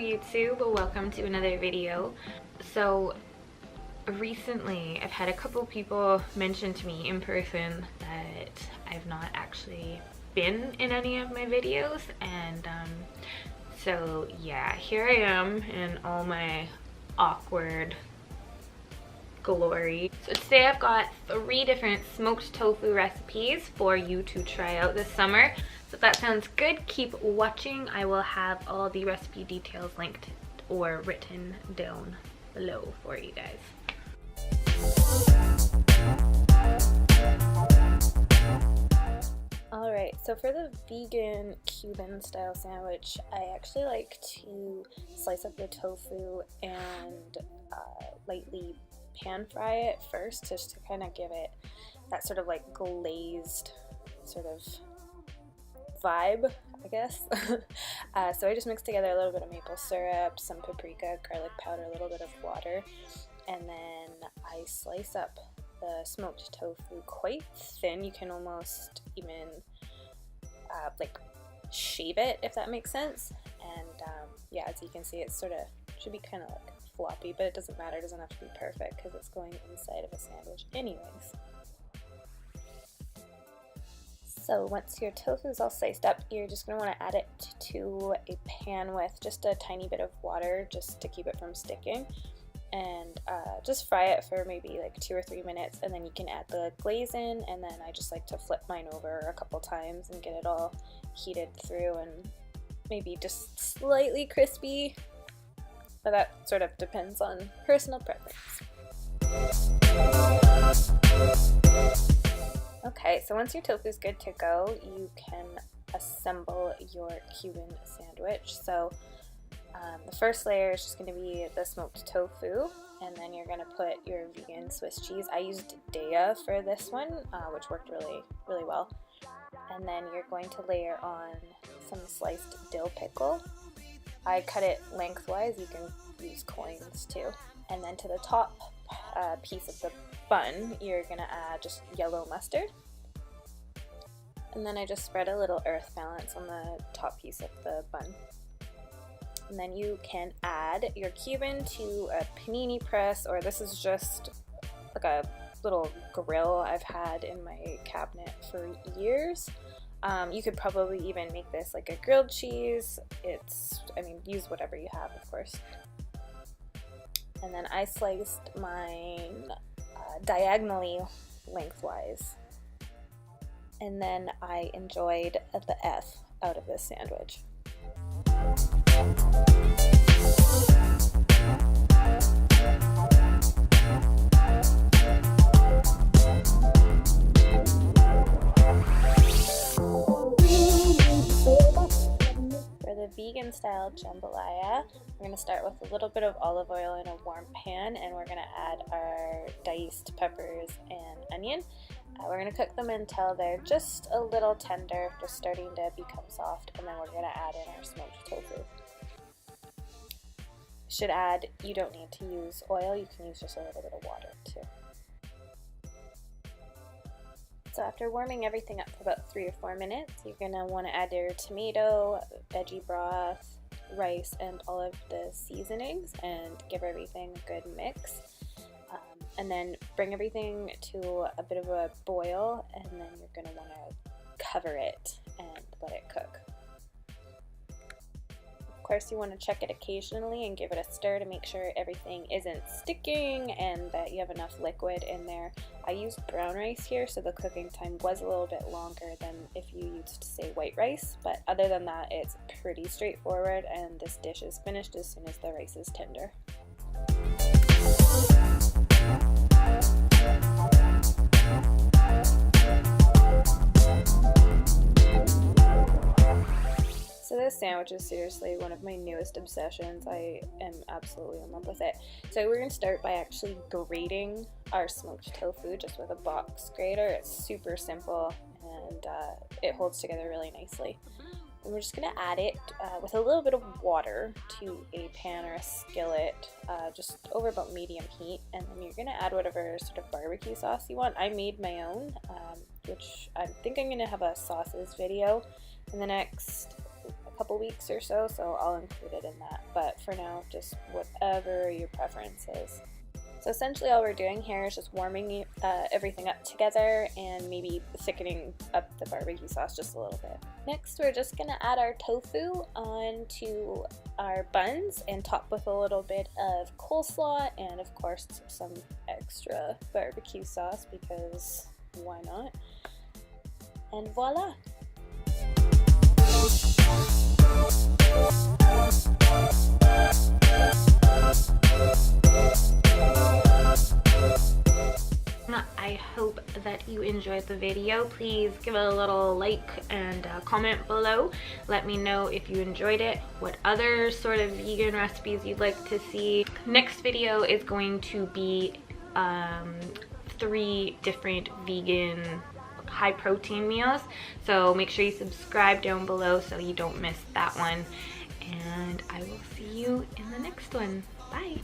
YouTube, welcome to another video. So recently I've had a couple people mention to me in person that I've not actually been in any of my videos, and so yeah, here I am in all my awkward glory. So today I've got 3 different smoked tofu recipes for you to try out this summer. So if that sounds good, keep watching. I will have all the recipe details linked or written down below for you guys. Alright, so for the vegan Cuban style sandwich, I actually like to slice up the tofu and lightly pan fry it first, just to kind of give it that sort of like glazed sort of vibe, I guess. So I just mix together a little bit of maple syrup, some paprika, garlic powder, a little bit of water, and then I slice up the smoked tofu quite thin. You can almost even like shave it, if that makes sense. And yeah, as you can see, it sort of should be kind of like floppy, but it doesn't matter. It doesn't have to be perfect because it's going inside of a sandwich anyways. So once your tofu is all sliced up, you're just going to want to add it to a pan with just a tiny bit of water just to keep it from sticking, and just fry it for maybe like 2 or 3 minutes, and then you can add the glaze in. And then I just like to flip mine over a couple times and get it all heated through and maybe just slightly crispy, but that sort of depends on personal preference. Okay, so once your tofu is good to go, you can assemble your Cuban sandwich. So the first layer is just going to be the smoked tofu, and then you're going to put your vegan Swiss cheese. I used Daya for this one, which worked really well. And then you're going to layer on some sliced dill pickle. I cut it lengthwise. You can use coins too. And then to the top piece of the bun, you're going to add just yellow mustard. And then I just spread a little earth balance on the top piece of the bun. And then you can add your Cuban to a panini press, or this is just like a little grill I've had in my cabinet for years. You could probably even make this like a grilled cheese. I mean, use whatever you have, of course. And then I sliced mine diagonally lengthwise. And then I enjoyed the F out of this sandwich. For the vegan style jambalaya, we're going to start with a little bit of olive oil in a warm pan, and we're going to add our diced peppers and onion. We're going to cook them until they're just a little tender, just starting to become soft, and then we're going to add in our smoked tofu. Should add, you don't need to use oil, you can use just a little bit of water too. So after warming everything up for about 3 or 4 minutes, you're going to want to add your tomato, veggie broth, rice, and all of the seasonings, and give everything a good mix. And then bring everything to a bit of a boil, and then you're going to want to cover it and let it cook. Of course, you want to check it occasionally and give it a stir to make sure everything isn't sticking and that you have enough liquid in there. I used brown rice here, so the cooking time was a little bit longer than if you used, say, white rice, but other than that, it's pretty straightforward, and this dish is finished as soon as the rice is tender. So this sandwich is seriously one of my newest obsessions. I am absolutely in love with it. So we're going to start by actually grating our smoked tofu just with a box grater. It's super simple, and it holds together really nicely. And we're just going to add it with a little bit of water to a pan or a skillet, just over about medium heat, and then you're going to add whatever sort of barbecue sauce you want. I made my own, which I think I'm going to have a sauces video in the next couple weeks or so, so I'll include it in that. But for now, just whatever your preference is. So essentially all we're doing here is just warming everything up together and maybe thickening up the barbecue sauce just a little bit. Next, we're just gonna add our tofu onto our buns and top with a little bit of coleslaw and of course some extra barbecue sauce, because why not? And voila! I hope that you enjoyed the video. Please give it a little like and comment below. Let me know if you enjoyed it, what other sort of vegan recipes you'd like to see. Next video is going to be 3 different vegan high protein meals, so make sure you subscribe down below so you don't miss that one, and I will see you in the next one. Bye.